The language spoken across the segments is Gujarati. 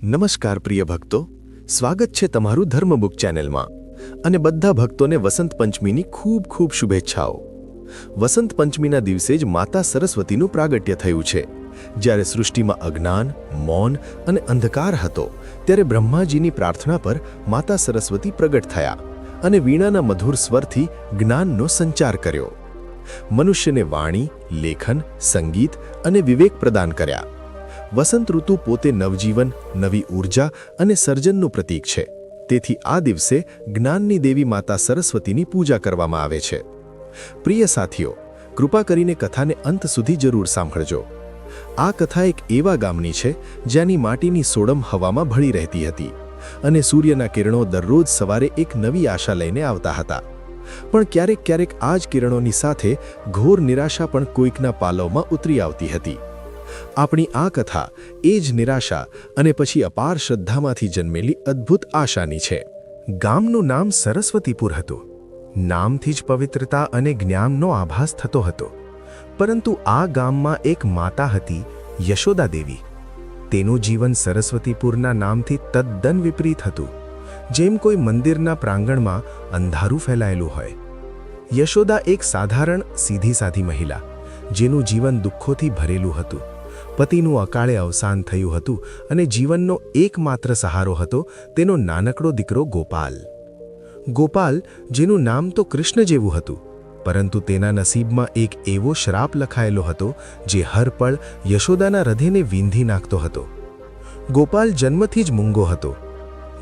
નમસ્કાર પ્રિય ભક્તો, સ્વાગત છે તમારું ધર્મબુક ચેનલમાં અને બધા ભક્તોને વસંત પંચમીની ખૂબ ખૂબ શુભેચ્છાઓ। વસંત પંચમીના દિવસે જ માતા સરસ્વતીનું પ્રાગટ્ય થયું છે। જ્યારે સૃષ્ટિમાં અજ્ઞાન, મૌન અને અંધકાર હતો, ત્યારે બ્રહ્માજીની પ્રાર્થના પર માતા સરસ્વતી પ્રગટ થયા અને વીણાના મધુર સ્વરથી જ્ઞાનનો સંચાર કર્યો। મનુષ્યને વાણી, લેખન, સંગીત અને વિવેક પ્રદાન કર્યા। વસંત ઋતુ પોતે નવજીવન, નવી ઊર્જા અને સર્જનનું પ્રતીક છે। તેથી આ દિવસે જ્ઞાનની દેવી માતા સરસ્વતીની પૂજા કરવામાં આવે છે। પ્રિય સાથીઓ, કૃપા કરીને કથાને અંત સુધી જરૂર સાંભળજો। આ કથા એક એવા ગામની છે જ્યાંની માટીની સોડમ હવામાં ભળી રહેતી હતી અને સૂર્યના કિરણો દરરોજ સવારે એક નવી આશા લઈને આવતા હતા। પણ ક્યારેક ક્યારેક આ જ કિરણોની સાથે ઘોર નિરાશા પણ કોઈકના પાલવમાં ઉતરી આવતી હતી। આપણી આ કથા એ જ નિરાશા અને પછી અપાર શ્રદ્ધામાંથી જન્મેલી અદ્ભુત આશાની છે। ગામનું નામ સરસ્વતીપુર હતું। નામથી જ પવિત્રતા અને જ્ઞાનનો આભાસ થતો હતો। પરંતુ આ ગામમાં એક માતા હતી, યશોદા દેવી। તેનું જીવન સરસ્વતીપુરના નામથી તદ્દન વિપરીત હતું, જેમ કોઈ મંદિરના પ્રાંગણમાં અંધારું ફેલાયેલું હોય। યશોદા એક સાધારણ, સીધી સાધી મહિલા, જેનું જીવન દુઃખોથી ભરેલું હતું। પતિનું અકાળે અવસાન થયું હતું અને જીવનનો એકમાત્ર સહારો હતો તેનો નાનકડો દીકરો ગોપાલ। ગોપાલ, જેનું નામ તો કૃષ્ણ જેવું હતું, પરંતુ તેના નસીબમાં એક એવો શ્રાપ લખાયેલો હતો જે હર પળ યશોદાના હૃદયને વીંધી નાખતો હતો। ગોપાલ જન્મથી જ મૂંગો હતો।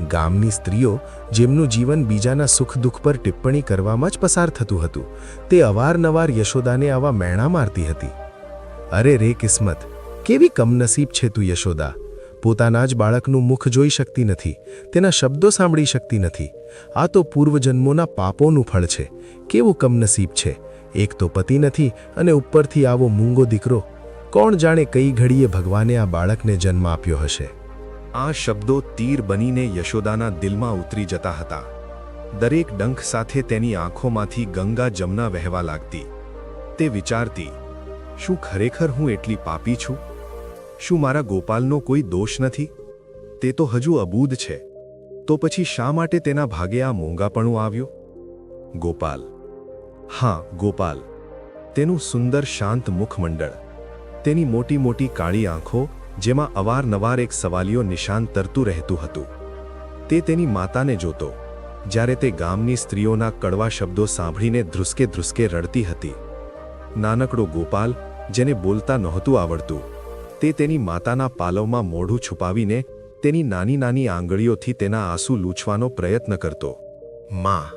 ગામની સ્ત્રીઓ, જેમનું જીવન બીજાના સુખ દુઃખ પર ટિપ્પણી કરવામાં જ પસાર થતું હતું, તે અવારનવાર યશોદાને આવા મેણા મારતી હતી। અરે રે કિસ્મત, કેવી કમનસીબ છે તું યશોદા! પોતાના જ બાળકનું મુખ જોઈ શકતી નથી, તેના શબ્દો સાંભળી શકતી નથી। આ તો પૂર્વજન્મોના પાપોનું ફળ છે। કેવું કમનસીબ છે! એક તો પતિ નથી અને ઉપરથી આવો મૂંગો દીકરો। કોણ જાણે કઈ ઘડીએ ભગવાને આ બાળકને જન્મ આપ્યો હશે। આ શબ્દો તીર બનીને યશોદાના દિલમાં ઉતરી જતા હતા। દરેક ડંખ સાથે તેની આંખોમાંથી ગંગા જમના વહેવા લાગતી। તે વિચારતી, શું ખરેખર હું એટલી પાપી છું? શું મારા ગોપાલનો કોઈ દોષ નથી? તે તો હજુ અબૂધ છે, તો પછી શા માટે તેના ભાગે આ મોંઘાપણું આવ્યું? ગોપાલ, હા ગોપાલ, તેનું સુંદર શાંત મુખમંડળ, તેની મોટી મોટી કાળી આંખો જેમાં અવારનવાર એક સવાલિયો નિશાન તરતું રહેતું હતું। તે તેની માતાને જોતો, જ્યારે તે ગામની સ્ત્રીઓના કડવા શબ્દો સાંભળીને ધ્રુસકે ધ્રુસકે રડતી હતી। નાનકડો ગોપાલ, જેને બોલતા નહોતું આવડતું, તે તેની માતાના પાલવમાં મોઢું છુપાવીને તેની નાની નાની આંગળીઓથી તેના આંસુ લૂછવાનો પ્રયત્ન કરતો। માં,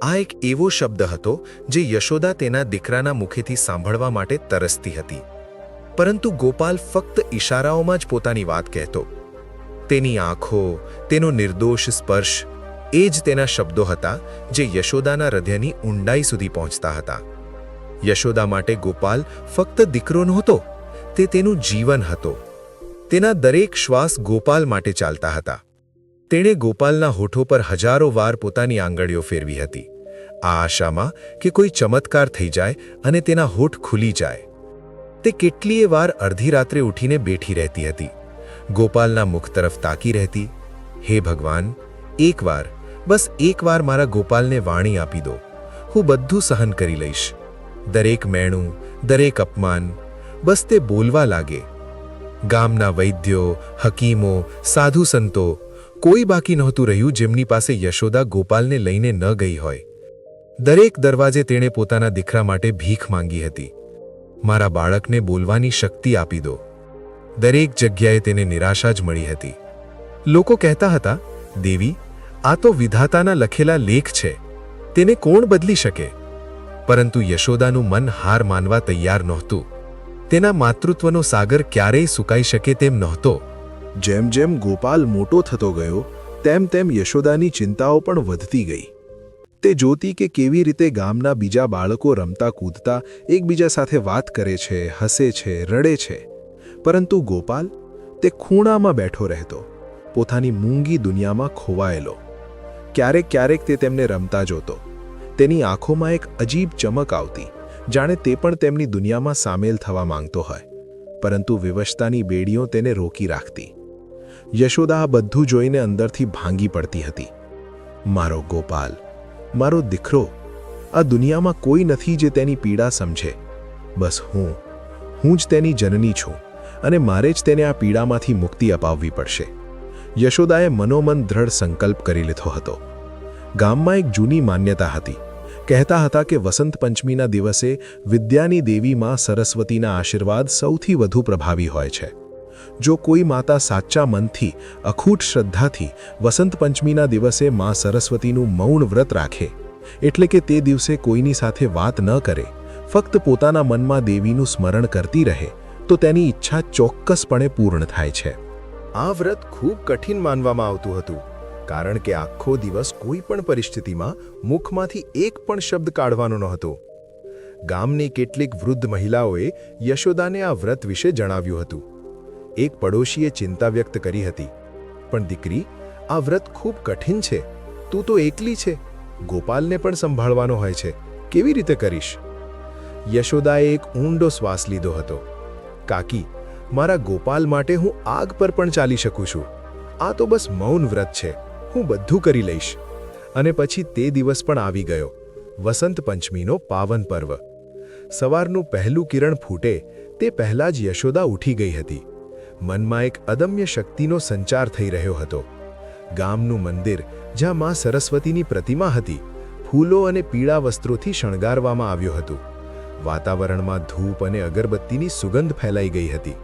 આ એક એવો શબ્દ હતો જે યશોદા તેના દીકરાના મુખેથી સાંભળવા માટે તરસતી હતી, પરંતુ ગોપાલ ફક્ત ઈશારાઓમાં જ પોતાની વાત કહેતો। તેની આંખો, તેનો નિર્દોષ સ્પર્શ, એ જ તેના શબ્દો હતા જે યશોદાના હૃદયની ઊંડાઈ સુધી પહોંચતા હતા। યશોદા માટે ગોપાલ ફક્ત દીકરો નહોતો, તે તેનું જીવન હતો। તેના દરેક શ્વાસ ગોપાલ માટે ચાલતા હતા। તેણે ગોપાલના હોઠો પર હજારો વાર પોતાની આંગળીઓ ફેરવી હતી, આ આશામાં કે કોઈ ચમત્કાર થઈ જાય અને તેના હોઠ ખુલી જાય। તે કેટલીય વાર અડધી રાત્રે ઉઠીને બેઠી રહેતી હતી, ગોપાલના મુખ તરફ તાકી રહેતી। હે ભગવાન, એકવાર, બસ એકવાર મારા ગોપાલને વાણી આપી દો, હું બધું સહન કરી લઈશ। દરેક મેણું, દરેક અપમાન, બસ તે બોલવા લાગે। ગામના વૈદ્યો, હકીમો, સાધુ સંતો, કોઈ બાકી નહોતું રહ્યું જેમની પાસે યશોદા ગોપાલને લઈને ન ગઈ હોય। દરેક દરવાજે તેણે પોતાના દીકરા માટે ભીખ માંગી હતી, મારા બાળકને બોલવાની શક્તિ આપી દો। દરેક જગ્યાએ તેને નિરાશા જ મળી હતી। લોકો કહેતા હતા, દેવી, આ તો વિધાતાના લખેલા લેખ છે, તેને કોણ બદલી શકે? પરંતુ યશોદાનું મન હાર માનવા તૈયાર નહોતું। તેના માતૃત્વનો સાગર ક્યારેય સુકાઈ શકે તેમ નહોતો। જેમ જેમ ગોપાલ મોટો થતો ગયો, તેમ તેમ યશોદાની ચિંતાઓ પણ વધતી ગઈ। તે જોતી કે કેવી રીતે ગામના બીજા બાળકો રમતા કૂદતા એકબીજા સાથે વાત કરે છે, હસે છે, રડે છે, પરંતુ ગોપાલ, તે ખૂણામાં બેઠો રહેતો, પોતાની મૂંગી દુનિયામાં ખોવાયેલો। ક્યારેક ક્યારેક તે તેમને રમતા જોતો, તેની આંખોમાં એક અજીબ ચમક આવતી, જાણે તે પણ તેમની દુનિયામાં સામેલ થવા માંગતો હોય, પરંતુ વિવશતાની બેડીઓ તેને રોકી રાખતી। યશોદા આ બધું જોઈને અંદરથી ભાંગી પડતી હતી. મારો ગોપાલ, મારો દીકરો, આ દુનિયામાં કોઈ નથી જે તેની પીડા સમજે. બસ હું જ તેની જનની છું અને મારે જ તેને આ પીડામાંથી મુક્તિ અપાવવી પડશે. યશોદાએ મનોમન દ્રઢ સંકલ્પ કરી લીધો હતો. ગામમાં એક જૂની માન્યતા હતી. કહેતા હતા કે વસંત પંચમીના દિવસે વિદ્યાની દેવી માં સરસ્વતીના આશીર્વાદ સૌથી વધુ પ્રભાવી હોય છે. જો કોઈ માતા સાચા મનથી, અખૂટ શ્રદ્ધાથી વસંત પંચમીના દિવસે માં સરસ્વતીનું મૌન વ્રત રાખે, એટલે કે તે દિવસે કોઈની સાથે વાત ન કરે, ફક્ત પોતાના મનમાં દેવીનું સ્મરણ કરતી રહે, તો તેની ઈચ્છા ચોક્કસપણે પૂર્ણ થાય છે. આ વ્રત ખૂબ કઠિન માનવામાં આવતું હતું, કારણ કે આખો દિવસ કોઈ પણ પરિસ્થિતિમાં મુખમાંથી એક પણ શબ્દ કાઢવાનો નહોતો. ગામની કેટલીક વૃદ્ધ મહિલાઓએ યશોદાને આ વ્રત વિશે જણાવ્યું હતું. એક પડોશીએ ચિંતા વ્યક્ત કરી હતી, પણ દીકરી, આ વ્રત ખૂબ કઠિન છે. તું તો એકલી છે, ગોપાલને પણ સંભાળવાનો હોય છે, કેવી રીતે કરીશ? યશોદાએ એક ઊંડો શ્વાસ લીધો હતો. કાકી, મારા ગોપાલ માટે હું આગ પર પણ ચાલી શકું છું. આ તો બસ મૌન વ્રત છે, હું બધું કરી લઈશ. અને પછી તે દિવસ પણ આવી ગયો, વસંત પંચમીનો પાવન પર્વ. સવારનું પહેલું કિરણ ફૂટે તે પહેલાં જ યશોદા ઉઠી ગઈ હતી. મનમાં એક અદમ્ય શક્તિનો સંચાર થઈ રહ્યો હતો. ગામનું મંદિર, જ્યાં માં સરસ્વતીની પ્રતિમા હતી, ફૂલો અને પીળા વસ્ત્રોથી શણગારવામાં આવ્યું હતું. વાતાવરણમાં ધૂપ અને અગરબત્તીની સુગંધ ફેલાઈ ગઈ હતી.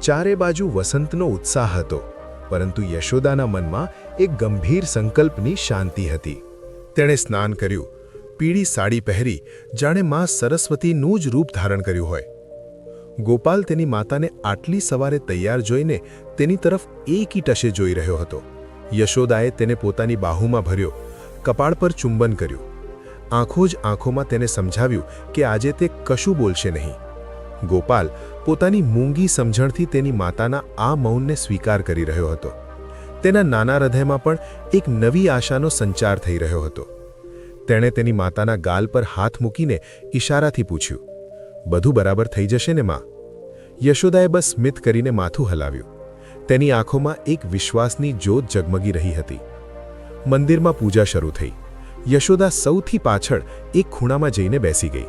ચારે બાજુ વસંતનો ઉત્સાહ હતો, પરંતુ યશોદાના મનમાં એક ગંભીર સંકલ્પની શાંતિ હતી. તેણે સ્નાન કર્યું, પીળી સાડી પહેરી, જાણે માં સરસ્વતીનું જ રૂપ ધારણ કર્યું હોય. ગોપાલ તેની માતાને આટલી સવારે તૈયાર જોઈને તેની તરફ એકી ટશે જોઈ રહ્યો હતો. યશોદાએ તેને પોતાની બાહુમાં ભર્યો, કપાળ પર ચુંબન કર્યું. આંખો જ આંખોમાં તેને સમજાવ્યું કે આજે તે કશું બોલશે નહીં. ગોપાલ પોતાની મૂંગી સમજણથી તેની માતાના આ મૌનને સ્વીકાર કરી રહ્યો હતો. તેના નાના હૃદયમાં પણ એક નવી આશાનો સંચાર થઈ રહ્યો હતો. તેણે તેની માતાના ગાલ પર હાથ મૂકીને ઈશારાથી પૂછ્યું, બધું બરાબર થઈ જશે ને માં? યશોદાએ બસ સ્મિત કરીને માથું હલાવ્યું. તેની આંખોમાં એક વિશ્વાસની જ્યોત ઝગમગી રહી હતી. મંદિરમાં પૂજા શરૂ થઈ. યશોદા સૌથી પાછળ એક ખૂણામાં જઈને બેસી ગઈ.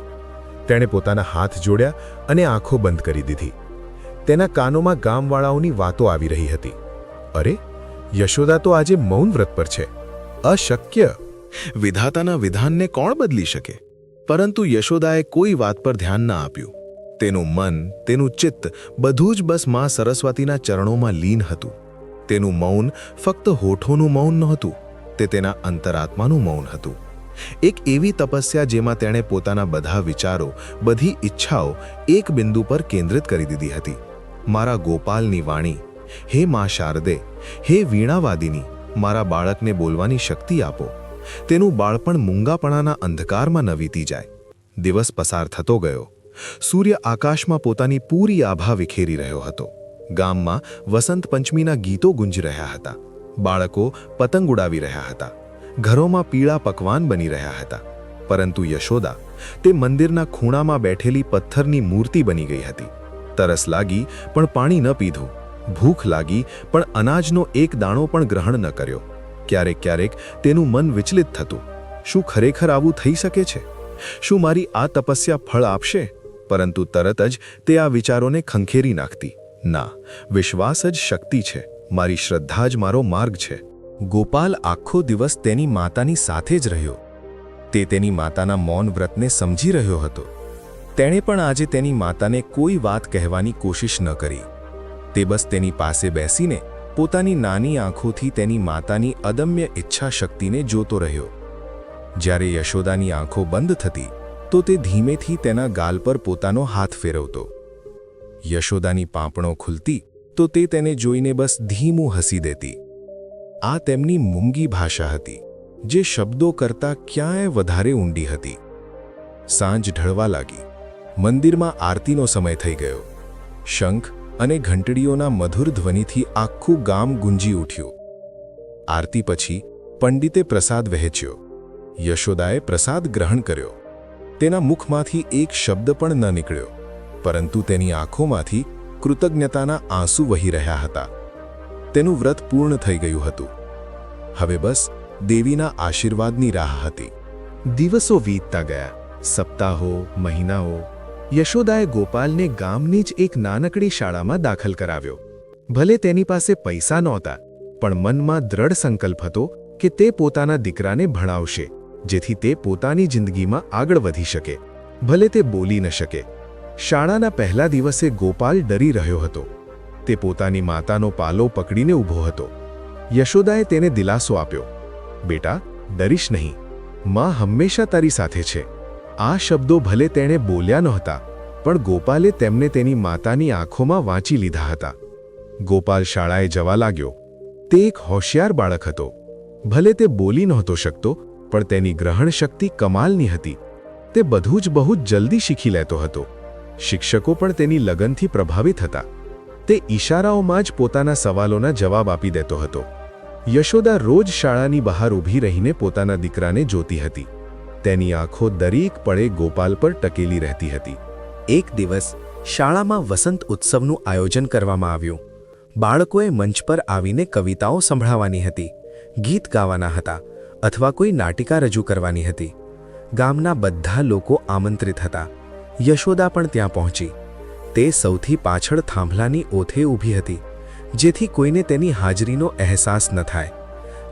તેણે પોતાના હાથ જોડ્યા અને આંખો બંધ કરી દીધી. તેના કાનોમાં ગામવાળાઓની વાતો આવી રહી હતી. અરે, યશોદા તો આજે મૌન વ્રત પર છે. અશક્ય! વિધાતાના વિધાનને કોણ બદલી શકે? પરંતુ યશોદાએ કોઈ વાત પર ધ્યાન ન આપ્યું. તેનું મન, તેનું ચિત્ત બધું જ બસ માં સરસ્વતીના ચરણોમાં લીન હતું. તેનું મૌન ફક્ત હોઠોનું મૌન નહોતું, તે તેના અંતરાત્માનું મૌન હતું. એક એવી તપસ્યા જેમાં તેણે પોતાના બધા વિચારો, બધી ઈચ્છાઓ એક બિંદુ પર કેન્દ્રિત કરી દીધી હતી. મારા ગોપાલની વાણી, હે મા શારદે, હે વીણાવાદિની, મારા બાળકને બોલવાની શક્તિ આપો. તેનું બાળપણ મૂંગાપણાના અંધકારમાં ન વીતી જાય. દિવસ પસાર થતો ગયો. સૂર્ય આકાશમાં પોતાની પૂરી આભા વિખેરી રહ્યો હતો. ગામમાં વસંત પંચમીના ગીતો ગુંજી રહ્યા હતા. બાળકો પતંગ ઉડાવી રહ્યા હતા. ઘરોમાં પીળા પકવાન બની રહ્યા હતા. પરંતુ યશોદા, તે મંદિરના ખૂણામાં બેઠેલી પથ્થરની મૂર્તિ બની ગઈ હતી. તરસ લાગી પણ પાણી ન પીધું. ભૂખ લાગી પણ અનાજનો એક દાણો પણ ગ્રહણ ન કર્યો. ક્યારેક ક્યારેક તેનું મન વિચલિત થતું. શું ખરેખર આવું થઈ શકે છે? શું મારી આ તપસ્યા ફળ આપશે? પરંતુ તરત જ તે આ વિચારોને ખંખેરી નાખતી. ના, વિશ્વાસ જ શક્તિ છે. મારી શ્રદ્ધા જ મારો માર્ગ છે. ગોપાલ આખો દિવસ તેની માતાની સાથે જ રહ્યો. તે તેની માતાના મૌન વ્રતને સમજી રહ્યો હતો. તેણે પણ આજે તેની માતાને કોઈ વાત કહેવાની કોશિશ ન કરી. તે બસ તેની પાસે બેસીને પોતાની નાની આંખોથી તેની માતાની અદમ્ય ઈચ્છા શક્તિને જોતો રહ્યો. જ્યારે યશોદાની આંખો બંધ થતી તો તે ધીમેથી તેના ગાલ પર પોતાનો હાથ ફેરવતો. યશોદાની પાંપણો ખુલતી તો તે તેને જોઈને બસ ધીમું હસી દેતી. આ તેમની મૂંગી ભાષા હતી, જે શબ્દો કરતાં ક્યાંય વધારે ઊંડી હતી. સાંજ ઢળવા લાગી. મંદિરમાં આરતીનો સમય થઈ ગયો. શંખ અને ઘંટડીઓના મધુર ધ્વનિથી આખું ગામ ગુંજી ઉઠ્યું. આરતી પછી પંડિતે પ્રસાદ વહેંચ્યો. યશોદાએ પ્રસાદ ગ્રહણ કર્યો. તેના મુખમાંથી એક શબ્દ પણ ન નીકળ્યો, પરંતુ તેની આંખોમાંથી કૃતજ્ઞતાના આંસુ વહી રહ્યા હતા. તેનું વ્રત પૂર્ણ થઈ ગયું હતું. હવે બસ દેવીના આશીર્વાદની રાહ હતી. દિવસો વીતતા ગયા, સપ્તાહો, મહિનાઓ. યશોદાએ ગોપાલને ગામની જ એક નાનકડી શાળામાં દાખલ કરાવ્યો. ભલે તેની પાસે પૈસા નહોતા, પણ મનમાં દ્રઢ સંકલ્પ હતો કે તે પોતાના દીકરાને ભણાવશે, જેથી તે પોતાની જિંદગીમાં આગળ વધી શકે. ભલે તે બોલી ન શકે. શાળાના પહેલા દિવસે ગોપાલ ડરી રહ્યો હતો. તે પોતાની માતાનો પાલો પકડીને ઊભો હતો. યશોદાએ તેને દિલાસો આપ્યો, બેટા, ડરીશ નહીં, માં હંમેશા તારી સાથે છે. આ શબ્દો ભલે તેણે બોલ્યા નહોતા, પણ ગોપાલે તેમને તેની માતાની આંખોમાં વાંચી લીધા હતા. ગોપાલ શાળાએ જવા લાગ્યો. તે એક હોશિયાર બાળક હતો. ભલે તે બોલી નહોતો શકતો, પણ તેની ગ્રહણ શક્તિ કમાલની હતી. તે બધું જ બહુ જલ્દી શીખી લેતો હતો. શિક્ષકો પણ તેની લગનથી પ્રભાવિત હતા. તે ઈશારાઓમાં જ પોતાના સવાલોના જવાબ આપી દેતો હતો. યશોદા રોજ શાળાની બહાર ઊભી રહીને પોતાના દીકરાને જોતી હતી. તેની આંખો દરેક પળે ગોપાલ પર ટકેલી રહેતી હતી. એક દિવસ શાળામાં વસંત ઉત્સવનું આયોજન કરવામાં આવ્યું. બાળકોએ મંચ પર આવીને કવિતાઓ સંભળાવવાની હતી, ગીત ગાવાના હતા અથવા કોઈ નાટિકા રજૂ કરવાની હતી. ગામના બધા લોકો આમંત્રિત હતા. યશોદા પણ ત્યાં પહોંચી. તે સૌથી પાછળ થાંભલાની ઓથે ઊભી હતી, જેથી કોઈને તેની હાજરીનો અહેસાસ ન થાય.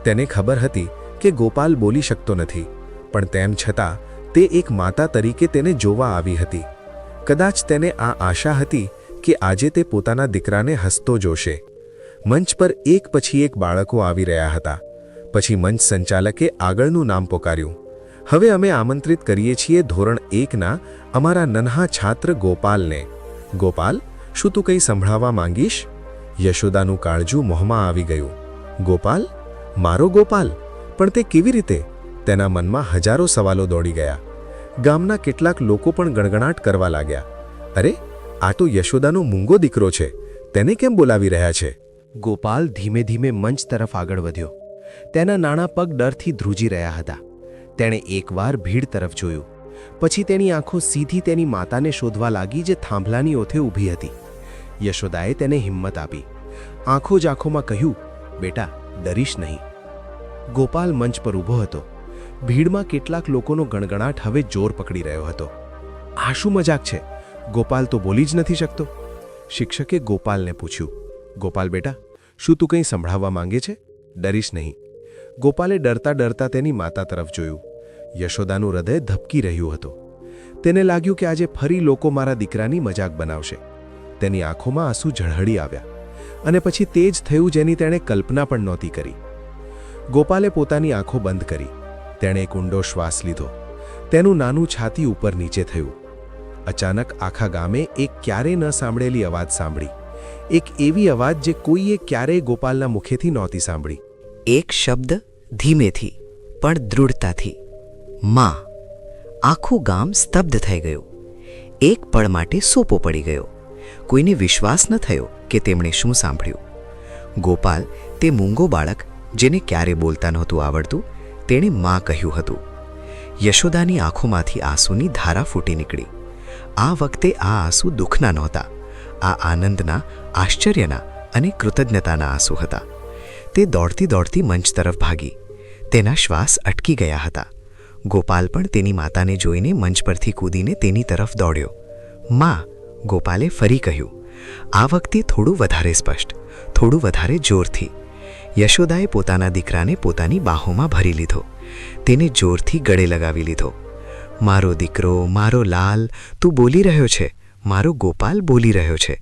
તેને ખબર હતી કે ગોપાલ બોલી શકતો નથી, પણ તેમ છતાં તે એક માતા તરીકે તેને જોવા આવી હતી. કદાચ તેને આ આશા હતી કે આજે તે પોતાના દીકરાને હસતો જોશે. મંચ પર એક પછી એક બાળકો આવી રહ્યા હતા. પછી મંચ સંચાલકે આગળનું નામ પોકાર્યું. હવે અમે આમંત્રિત કરીએ છીએ ધોરણ 1ના અમારા નન્હા છાત્ર ગોપાલને. ગોપાલ, શું તું કંઈ સંભળાવવા માંગીશ? યશોદાનું કાળજું મોંમાં આવી ગયું. ગોપાલ? મારો ગોપાલ? પણ તે કેવી રીતે? તેના મનમાં હજારો સવાલો દોડી ગયા. ગામના કેટલાક લોકો પણ ગણગણાટ કરવા લાગ્યા. અરે, આ તો યશોદાનો મૂંગો દીકરો છે, તેને કેમ બોલાવી રહ્યા છે? ગોપાલ ધીમે ધીમે મંચ તરફ આગળ વધ્યો. તેના નાના પગ ડરથી ધ્રુજી રહ્યા હતા. તેણે એકવાર ભીડ તરફ જોયું. પછી તેની આંખો સીધી તેની માતાને શોધવા લાગી, જે થાંભલાની ઓથે ઊભી હતી. યશોદાએ તેને હિંમત આપી. આંખો જ આંખોમાં કહ્યું, બેટા, ડરીશ નહીં. ગોપાલ મંચ પર ઊભો હતો. ભીડમાં કેટલાક લોકોનો ગણગણાટ હવે જોર પકડી રહ્યો હતો. આ શું મજાક છે? ગોપાલ તો બોલી જ નથી શકતો. શિક્ષકે ગોપાલને પૂછ્યું, ગોપાલ બેટા, શું તું કંઈ સંભળાવવા માંગે છે? ડરીશ નહીં. ગોપાલે ડરતા ડરતા તેની માતા તરફ જોયું. યશોદાનું હૃદય ધબકી રહ્યું હતું. તેને લાગ્યું કે આજે ફરી લોકો મારા દીકરાની મજાક બનાવશે. તેની આંખોમાં આંસુ ઝળહળી આવ્યા. અને પછી તે જ થયું જેની તેણે કલ્પના પણ નહોતી કરી. ગોપાલે પોતાની આંખો બંધ કરી. તેણે એક ઊંડો શ્વાસ લીધો. તેનું નાનું છાતી ઉપર નીચે થયું. અચાનક આખા ગામે એક ક્યારેય ન સાંભળેલી અવાજ સાંભળી. એક એવી અવાજ જે કોઈએ ક્યારેય ગોપાલના મુખેથી નહોતી સાંભળી. એક શબ્દ ધીમેથી પણ દૃઢતાથી, માં. આખું ગામ સ્તબ્ધ થઈ ગયું. એક પળ માટે સોપો પડી ગયો. કોઈને વિશ્વાસ ન થયો કે તેમણે શું સાંભળ્યું. ગોપાલ, તે મૂંગો બાળક જેને ક્યારે બોલતા નહોતું આવડતું, તેણે માં કહ્યું હતું. યશોદાની આંખોમાંથી આંસુની ધારા ફૂટી નીકળી. આ વખતે આ આંસુ દુઃખના નહોતા, આ આનંદના, આશ્ચર્યના અને કૃતજ્ઞતાના આંસુ હતા. તે દોડતી દોડતી મંચ તરફ ભાગી. તેના શ્વાસ અટકી ગયા હતા. ગોપાલ પણ તેની માતાને જોઈને મંચ પરથી કૂદીને તેની તરફ દોડ્યો. માં, ગોપાલે ફરી કહ્યું. આ વખતે થોડું વધારે સ્પષ્ટ, થોડું વધારે જોરથી. યશોદાએ પોતાના દીકરાને પોતાની બાહોમાં ભરી લીધો. તેને જોરથી ગળે લગાવી લીધો. મારો દીકરો, મારો લાલ, તું બોલી રહ્યો છે. મારો ગોપાલ બોલી રહ્યો છે.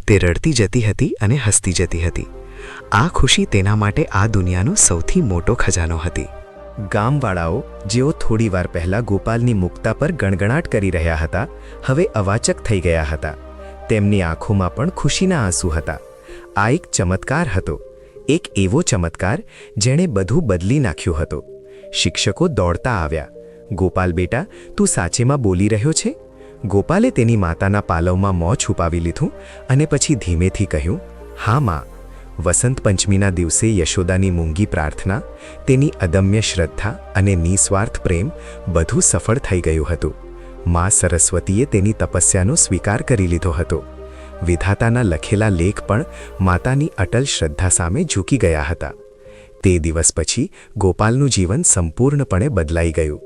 તે રડતી જતી હતી અને હસતી જતી હતી. આ ખુશી તેના માટે આ દુનિયાનો સૌથી મોટો ખજાનો હતી. ગામવાળાઓ, જેઓ થોડીવાર પહેલા ગોપાલની મુક્તા પર ગણગણાટ કરી રહ્યા હતા, હવે અવાચક થઈ ગયા હતા. તેમની આંખોમાં પણ ખુશીના આંસુ હતા. આ એક ચમત્કાર હતો. એક એવો ચમત્કાર જેણે બધું બદલી નાખ્યું હતું. શિક્ષકો દોડતા આવ્યા. ગોપાલ બેટા, તું સાચેમાં બોલી રહ્યો છે? ગોપાલે તેની માતાના પાલવમાં મોં છુપાવી લીધું અને પછી ધીમેથી કહ્યું, હા માં. વસંત પંચમીના દિવસે યશોદાની મૂંગી પ્રાર્થના, તેની અદમ્ય શ્રદ્ધા અને નિસ્વાર્થ પ્રેમ બધું સફળ થઈ ગયું હતું. મા સરસ્વતીએ તેની તપસ્યાનો સ્વીકાર કરી લીધો હતો. વિધાતાના લખેલા લેખ પણ માતાની અટલ શ્રદ્ધા સામે ઝૂકી ગયા હતા. તે દિવસ પછી ગોપાલનું જીવન સંપૂર્ણપણે બદલાઈ ગયું.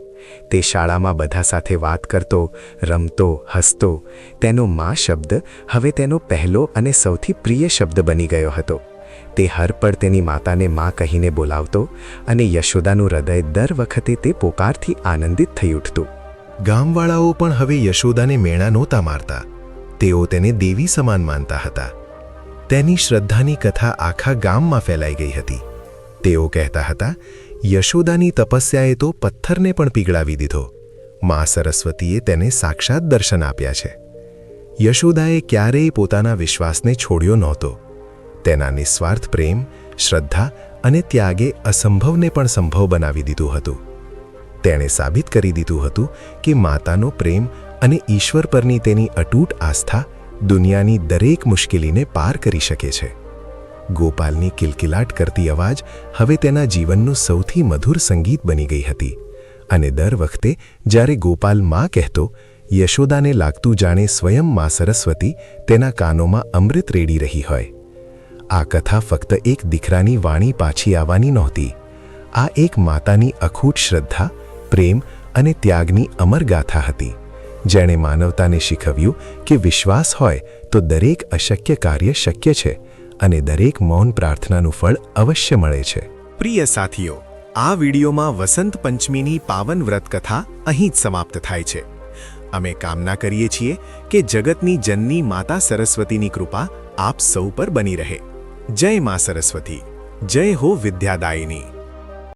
તે શાળામાં બધા સાથે વાત કરતો, રમતો, હસતો. તેનો મા શબ્દ હવે તેનો પહેલો અને સૌથી પ્રિય શબ્દ બની ગયો હતો. તે હર પળ તેની માતાને મા કહીને બોલાવતો અને યશોદાનું હૃદય દર વખતે તે પોકારથી આનંદિત થઈ ઉઠતું. ગામવાળાઓ પણ હવે યશોદાને મેણા નહોતા મારતા. તેઓ તેને દેવી સમાન માનતા હતા. તેની શ્રદ્ધાની કથા આખા ગામમાં ફેલાઈ ગઈ હતી. તેઓ કહેતા હતા, યશોદાની તપસ્યાએ તો પથ્થરને પણ પીગળાવી દીધો. મા સરસ્વતીએ તેને સાક્ષાત દર્શન આપ્યા છે. યશોદાએ ક્યારેય પોતાના વિશ્વાસને છોડ્યો નહોતો. તેના નિસ્વાર્થ પ્રેમ, શ્રદ્ધા અને ત્યાગે અસંભવને પણ સંભવ બનાવી દીધું હતું. તેણે સાબિત કરી દીધું હતું કે માતાનો પ્રેમ અને ઈશ્વર પરની તેની અતૂટ આસ્થા દુનિયાની દરેક મુશ્કેલીને પાર કરી શકે છે. ગોપાલની કિલકિલાટ કરતી અવાજ હવે તેના જીવનનું સૌથી મધુર સંગીત બની ગઈ હતી. અને દર વખતે જ્યારે ગોપાલ માં કહેતો, યશોદાને લાગતું જાણે સ્વયં મા સરસ્વતી તેના કાનોમાં અમૃત રેડી રહી હોય. આ કથા ફક્ત એક દીકરાની વાણી પાછી આવવાની નહોતી. આ એક માતાની અખૂટ શ્રદ્ધા, પ્રેમ અને ત્યાગની અમર ગાથા હતી, જેણે માનવતાને શીખવ્યું કે વિશ્વાસ હોય તો દરેક અશક્ય કાર્ય શક્ય છે અને દરેક મૌન પ્રાર્થનાનું ફળ અવશ્ય મળે છે. પ્રિય સાથીઓ, આ વિડીયોમાં વસંત પંચમીની પાવન વ્રત કથા અહીં જ સમાપ્ત થાય છે. અમે કામના કરીએ છીએ કે જગતની જનની માતા સરસ્વતીની કૃપા આપ સૌ પર બની રહે. જય મા સરસ્વતી, જય હો વિદ્યાદાયિની.